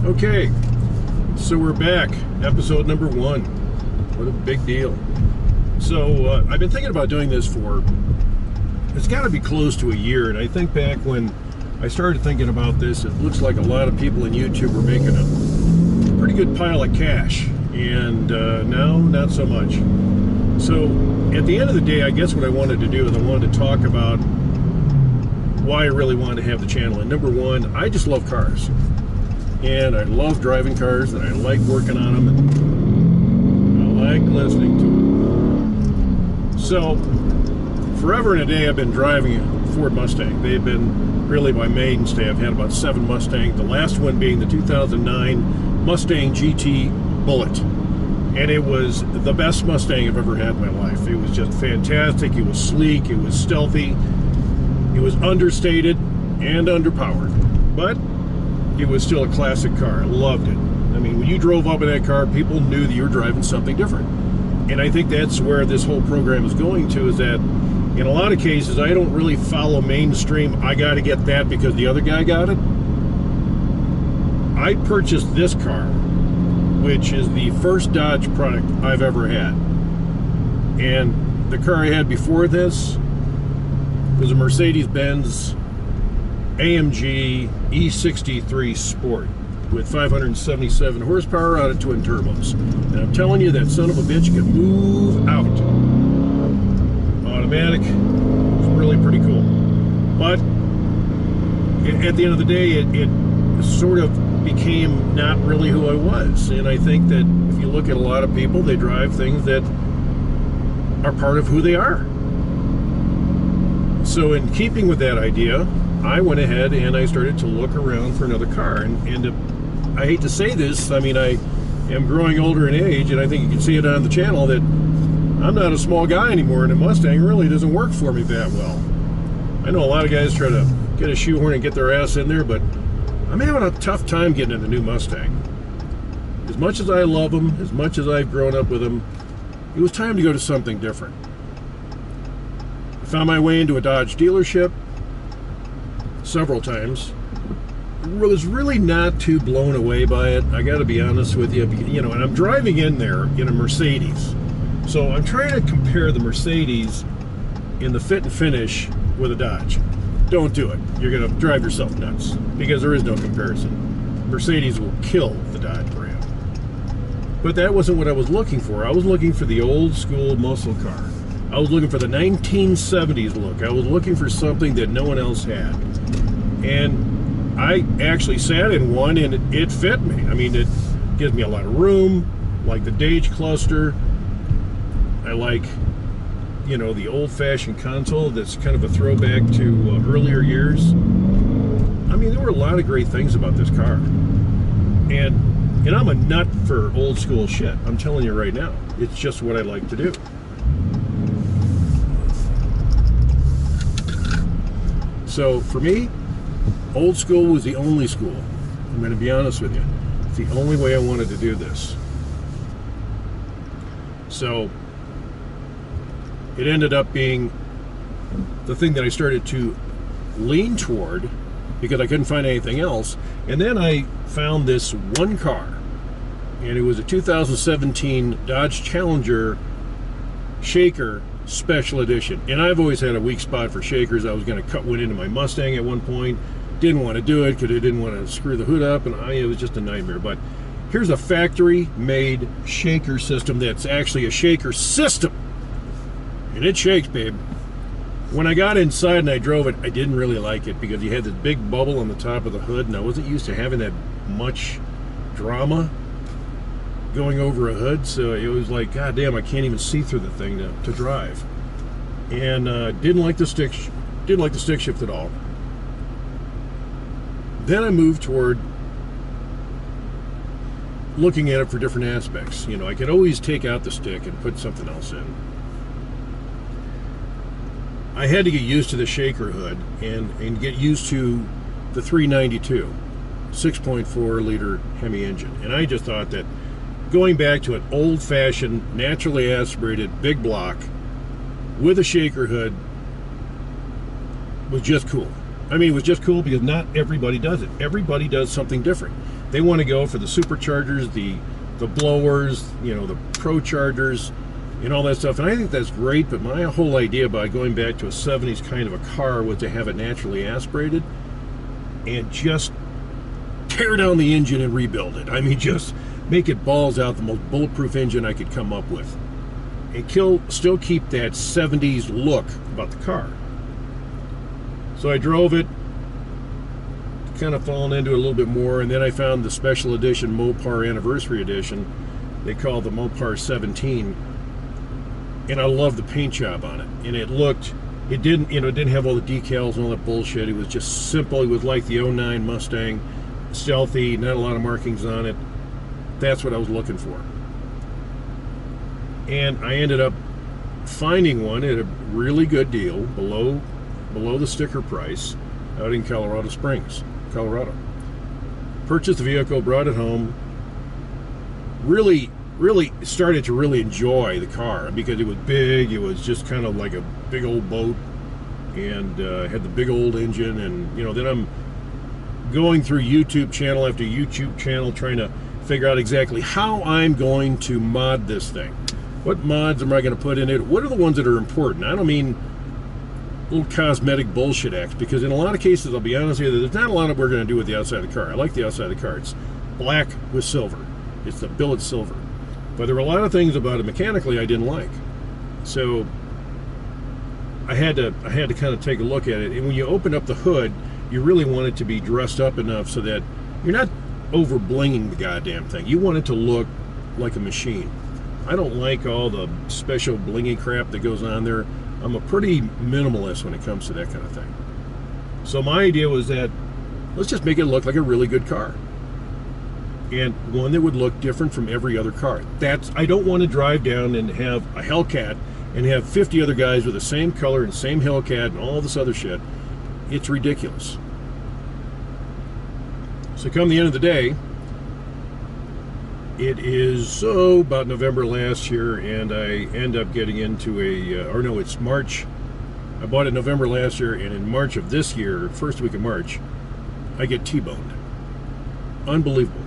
Okay, so we're back, episode number 1. What a big deal. So I've been thinking about doing this for, it's got to be close to a year, and I think back when I started thinking about this, it looks like a lot of people in YouTube were making a pretty good pile of cash, and now not so much. So at the end of the day, I guess what I wanted to do is I wanted to talk about why I really wanted to have the channel. And number one, I just love cars. And I love driving cars, and I like working on them, and I like listening to them. So, forever and a day I've been driving a Ford Mustang. They've been really my mainstay. I've had about 7 Mustangs, the last one being the 2009 Mustang GT Bullet. And it was the best Mustang I've ever had in my life. It was just fantastic, it was sleek, it was stealthy, it was understated and underpowered. But it was still a classic car. I loved it. I mean, when you drove up in that car, people knew that you were driving something different. And I think that's where this whole program is going to, is that in a lot of cases, I don't really follow mainstream. I got to get that because the other guy got it. I purchased this car, which is the first Dodge product I've ever had. And the car I had before this was a Mercedes-Benz AMG E63 Sport with 577 horsepower out of twin turbos. And I'm telling you, that son of a bitch can move out. Automatic. It's really pretty cool. But at the end of the day, it sort of became not really who I was. And I think that if you look at a lot of people, they drive things that are part of who they are. So in keeping with that idea, I went ahead and I started to look around for another car. And I hate to say this, I mean, I am growing older in age, and I think you can see it on the channel that I'm not a small guy anymore, and a Mustang really doesn't work for me that well. I know a lot of guys try to get a shoehorn and get their ass in there, but I'm having a tough time getting in the new Mustang. As much as I love them, as much as I've grown up with them, it was time to go to something different. I found my way into a Dodge dealership several times. Was really not too blown away by it, I got to be honest with you. You know, and I'm driving in there in a Mercedes, so I'm trying to compare the Mercedes in the fit and finish with a Dodge. Don't do it. You're going to drive yourself nuts, because there is no comparison. Mercedes will kill the Dodge brand. But that wasn't what I was looking for. I was looking for the old school muscle car. I was looking for the 1970s look. I was looking for something that no one else had. And I actually sat in one, and it fit me. I mean, it gives me a lot of room, like the Dage cluster. I like, you know, the old-fashioned console that's kind of a throwback to earlier years. I mean, there were a lot of great things about this car. And I'm a nut for old school shit. I'm telling you right now. It's just what I like to do. So for me, old school was the only school. I'm going to be honest with you. It's the only way I wanted to do this. So it ended up being the thing that I started to lean toward because I couldn't find anything else. And then I found this one car, and it was a 2017 Dodge Challenger Shaker Special Edition. And I've always had a weak spot for Shakers. I was going to cut one into my Mustang at one point. Didn't want to do it because I didn't want to screw the hood up, and it was just a nightmare. But here's a factory-made shaker system that's actually a shaker system. And it shakes, babe. When I got inside and I drove it, I didn't really like it because you had this big bubble on the top of the hood, and I wasn't used to having that much drama going over a hood, so it was like, god damn, I can't even see through the thing to drive. And didn't like the stick shift at all. Then I moved toward looking at it for different aspects. You know, I could always take out the stick and put something else in. I had to get used to the shaker hood and get used to the 392 6.4 liter Hemi engine. And I just thought that going back to an old-fashioned, naturally aspirated big block with a shaker hood was just cool. I mean, it was just cool because not everybody does it. Everybody does something different. They want to go for the superchargers, the blowers, you know, the pro chargers, and all that stuff. And I think that's great, but my whole idea about going back to a 70s kind of a car was to have it naturally aspirated and just tear down the engine and rebuild it. I mean, just make it balls out, the most bulletproof engine I could come up with. And still keep that 70s look about the car. So I drove it, kind of fallen into it a little bit more, and then I found the special edition MOPAR Anniversary Edition. They call it the MOPAR17, and I love the paint job on it. And it didn't have all the decals and all that bullshit. It was just simple. It was like the 09 Mustang, stealthy, not a lot of markings on it. That's what I was looking for. And I ended up finding one at a really good deal, below the sticker price, out in Colorado Springs, Colorado. Purchased the vehicle, brought it home. Really started to really enjoy the car because it was big. It was just kind of like a big old boat, and had the big old engine. And then I'm going through YouTube channel after YouTube channel trying to figure out exactly how I'm going to mod this thing. What mods am I going to put in it? What are the ones that are important? I don't mean little cosmetic bullshit acts, because in a lot of cases, I'll be honest with you, there's not a lot of we're going to do with the outside of the car. I like the outside of the car. It's black with silver. It's the billet silver. But there were a lot of things about it mechanically I didn't like. So I had to kind of take a look at it. And when you open up the hood, you really want it to be dressed up enough so that you're not over blinging the goddamn thing. You want it to look like a machine. I don't like all the special blingy crap that goes on there. I'm a pretty minimalist when it comes to that kind of thing. So my idea was that let's just make it look like a really good car, and one that would look different from every other car. I don't want to drive down and have a Hellcat and have 50 other guys with the same color and same Hellcat and all this other shit. It's ridiculous. So come the end of the day, it is about November last year, and I end up getting into it's March. I bought it November last year, and in March of this year, first week of March, I get T-boned. Unbelievable.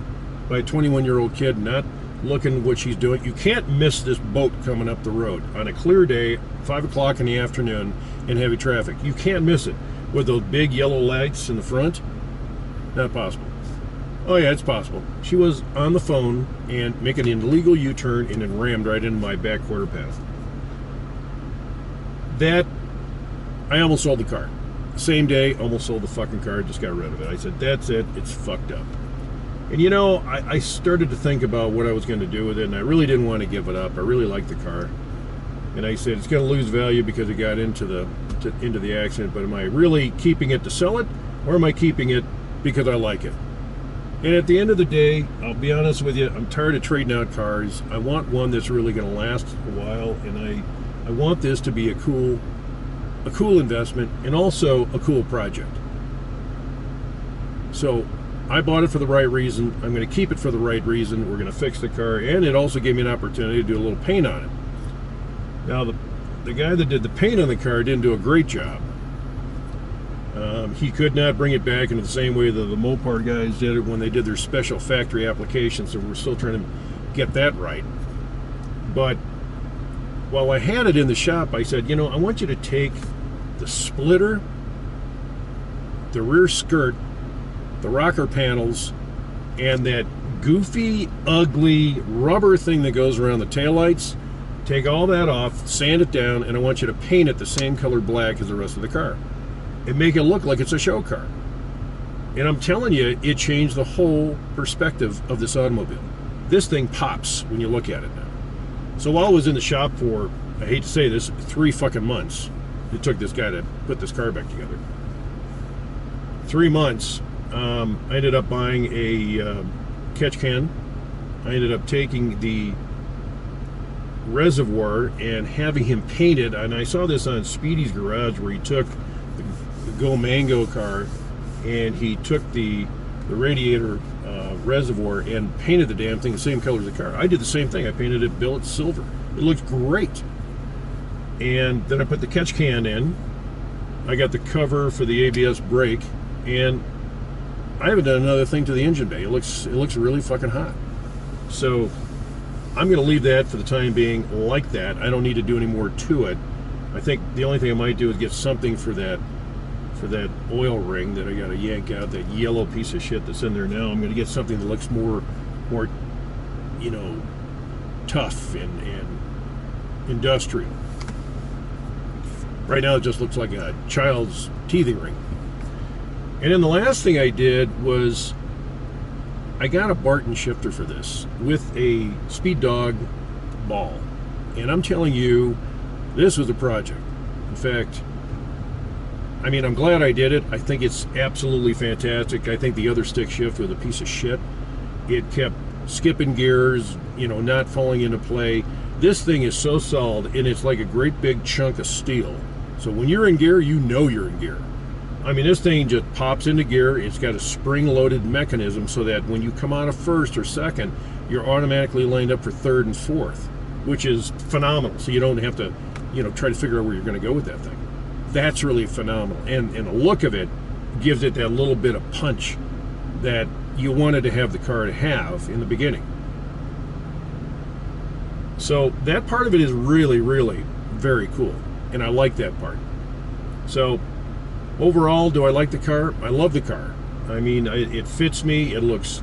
By a 21-year-old kid not looking what she's doing. You can't miss this boat coming up the road on a clear day, 5 o'clock in the afternoon in heavy traffic. You can't miss it with those big yellow lights in the front. Not possible. Oh yeah, it's possible. She was on the phone and making an illegal U-turn and then rammed right into my back quarter path. I almost sold the car. Same day, almost sold the fucking car, just got rid of it. I said, that's it, it's fucked up. And I started to think about what I was going to do with it, and I really didn't want to give it up. I really liked the car. And I said, it's going to lose value because it got into the accident, but am I really keeping it to sell it, or am I keeping it because I like it? And at the end of the day, I'll be honest with you, I'm tired of trading out cars. I want one that's really going to last a while, and I want this to be a cool investment and also a cool project. So I bought it for the right reason. I'm going to keep it for the right reason. We're going to fix the car, and it also gave me an opportunity to do a little paint on it. Now, the guy that did the paint on the car didn't do a great job. He could not bring it back into the same way that the Mopar guys did it when they did their special factory applications, so we're still trying to get that right. But while I had it in the shop, I said, I want you to take the splitter, the rear skirt, the rocker panels, and that goofy, ugly rubber thing that goes around the taillights. Take all that off, sand it down, and I want you to paint it the same color black as the rest of the car. And make it look like it's a show car. And I'm telling you, it changed the whole perspective of this automobile. This thing pops when you look at it now. So while I was in the shop for, I hate to say this, 3 fucking months, it took this guy to put this car back together. 3 months, I ended up buying a catch can. I ended up taking the reservoir and having him painted, and I saw this on Speedy's Garage where he took the Go Mango car and he took the radiator reservoir and painted the damn thing the same color as the car. I did the same thing. I painted it billet silver. It looked great. And then I put the catch can in. I got the cover for the ABS brake, and I haven't done another thing to the engine bay. It looks really fucking hot. So I'm going to leave that for the time being like that. I don't need to do any more to it. I think the only thing I might do is get something for that oil ring that I got to yank out, that yellow piece of shit that's in there now. I'm going to get something that looks more, you know, tough and industrial. Right now it just looks like a child's teething ring. And then the last thing I did was I got a Barton shifter for this with a Speed Dog ball. And I'm telling you, this was a project. In fact, I mean, I'm glad I did it. I think it's absolutely fantastic. I think the other stick shift was a piece of shit. It kept skipping gears, you know, not falling into play. This thing is so solid, and it's like a great big chunk of steel. So when you're in gear, you know you're in gear. I mean, this thing just pops into gear. It's got a spring-loaded mechanism so that when you come out of first or second, you're automatically lined up for third and fourth, which is phenomenal. So you don't have to, you know, try to figure out where you're going to go with that thing. That's really phenomenal. And the look of it gives it that little bit of punch that you wanted to have the car to have in the beginning. So that part of it is really, really very cool. And I like that part. So overall, do I like the car? I love the car. I mean, it fits me. It looks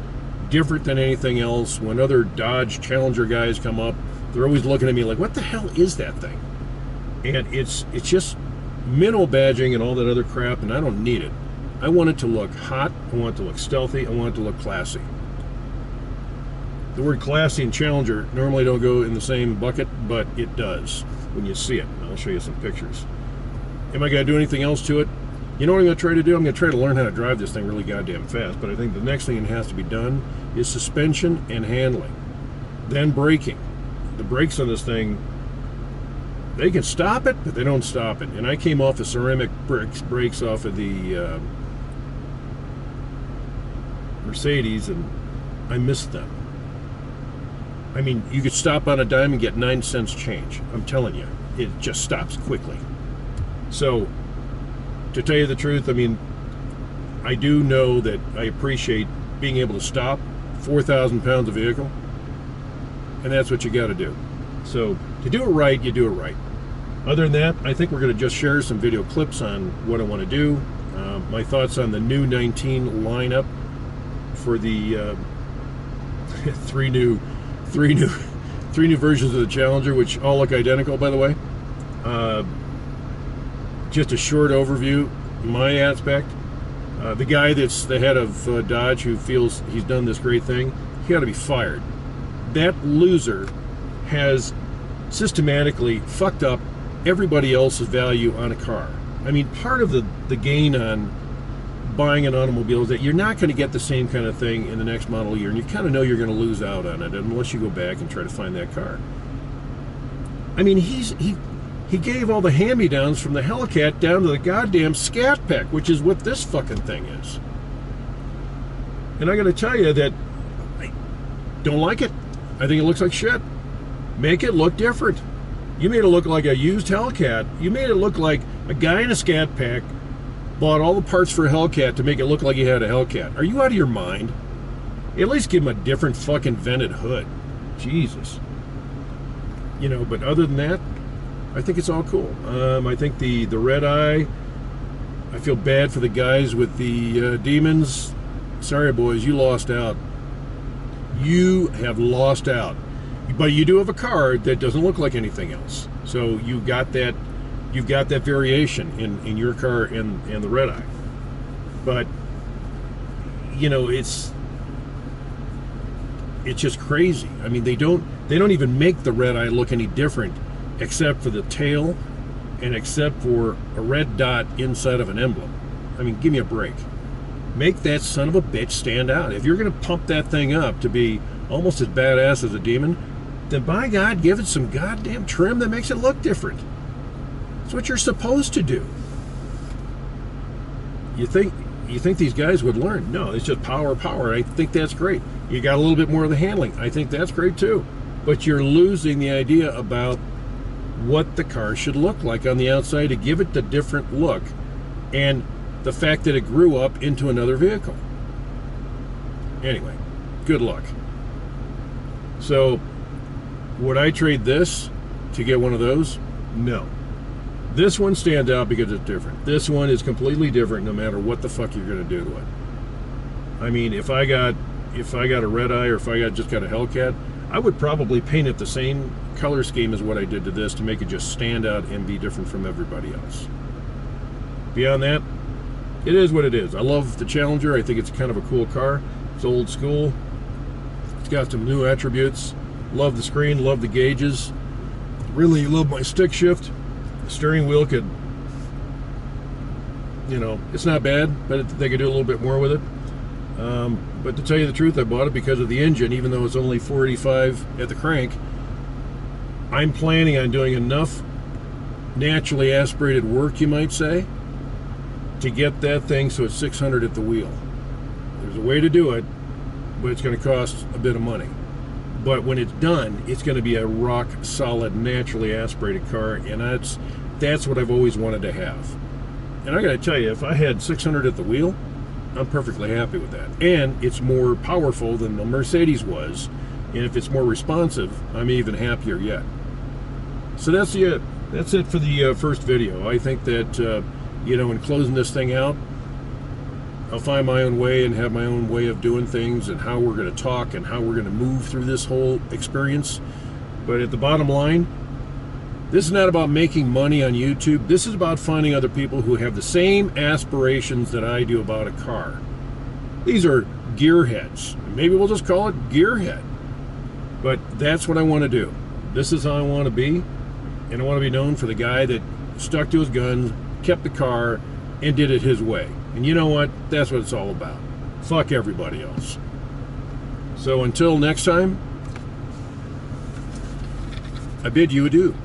different than anything else. When other Dodge Challenger guys come up, they're always looking at me like, what the hell is that thing? And it's just minimal badging and all that other crap, and I don't need it. I want it to look hot. I want it to look stealthy. I want it to look classy. The word classy and Challenger normally don't go in the same bucket, but it does when you see it. I'll show you some pictures. Am I going to do anything else to it? You know what I'm going to try to do? I'm going to try to learn how to drive this thing really goddamn fast, but I think the next thing that has to be done is suspension and handling. Then braking. The brakes on this thing, they can stop it, but they don't stop it. And I came off the ceramic brakes off of the Mercedes, and I missed them. I mean, you could stop on a dime and get 9 cents change. I'm telling you, it just stops quickly. So, to tell you the truth, I mean, I do know that I appreciate being able to stop 4,000 pounds of vehicle, and that's what you got to do. So, to do it right, you do it right. Other than that, I think we're going to just share some video clips on what I want to do, my thoughts on the new 19 lineup for the three new versions of the Challenger, which all look identical, by the way. Just a short overview, my aspect. The guy that's the head of Dodge, who feels he's done this great thing, he ought to be fired. That loser has systematically fucked up everybody else's value on a car. I mean, part of the gain on buying an automobile is that you're not going to get the same kind of thing in the next model year, and you kind of know you're going to lose out on it unless you go back and try to find that car. I mean, he gave all the hand-me-downs from the Hellcat down to the goddamn Scat Pack, which is what this fucking thing is. And I got to tell you that I don't like it. I think it looks like shit. Make it look different. You made it look like a used Hellcat. You made it look like a guy in a Scat Pack bought all the parts for a Hellcat to make it look like he had a Hellcat. Are you out of your mind? At least give him a different fucking vented hood. Jesus. You know, but other than that, I think it's all cool. I think the red eye, I feel bad for the guys with the Demons. Sorry, boys, you lost out. You have lost out. But you do have a car that doesn't look like anything else. So you've got that variation in your car and the red eye. But you know, it's just crazy. I mean, they don't even make the red eye look any different except for the tail and except for a red dot inside of an emblem. I mean, give me a break. Make that son of a bitch stand out. If you're going to pump that thing up to be almost as badass as a Demon, then by God, give it some goddamn trim that makes it look different. That's what you're supposed to do. You think these guys would learn? No, it's just power. I think that's great. You got a little bit more of the handling. I think that's great too. But you're losing the idea about what the car should look like on the outside to give it the different look, and the fact that it grew up into another vehicle. Anyway, good luck. So, would I trade this to get one of those? No. This one stands out because it's different. This one is completely different no matter what the fuck you're going to do to it. I mean, if I got a red eye, or if I just got a Hellcat, I would probably paint it the same color scheme as what I did to this to make it just stand out and be different from everybody else. Beyond that, it is what it is. I love the Challenger. I think it's kind of a cool car. It's old school. It's got some new attributes. Love the screen, love the gauges. Really love my stick shift. The steering wheel could, you know, it's not bad, but they could do a little bit more with it. But to tell you the truth, I bought it because of the engine, even though it's only 485 at the crank. I'm planning on doing enough naturally aspirated work, you might say, to get that thing so it's 600 at the wheel. There's a way to do it, but it's going to cost a bit of money. But when it's done, it's going to be a rock solid, naturally aspirated car, and that's what I've always wanted to have. And I got to tell you, if I had 600 at the wheel, I'm perfectly happy with that. And it's more powerful than the Mercedes was, and if it's more responsive, I'm even happier yet. So that's it for the first video. I think that you know, in closing this thing out, I'll find my own way and have my own way of doing things and how we're going to talk and how we're going to move through this whole experience. But at the bottom line, this is not about making money on YouTube. This is about finding other people who have the same aspirations that I do about a car. These are gearheads. Maybe we'll just call it gearhead. But that's what I want to do. This is how I want to be. And I want to be known for the guy that stuck to his guns, kept the car, and did it his way. And you know what? That's what it's all about. Fuck everybody else. So until next time, I bid you adieu.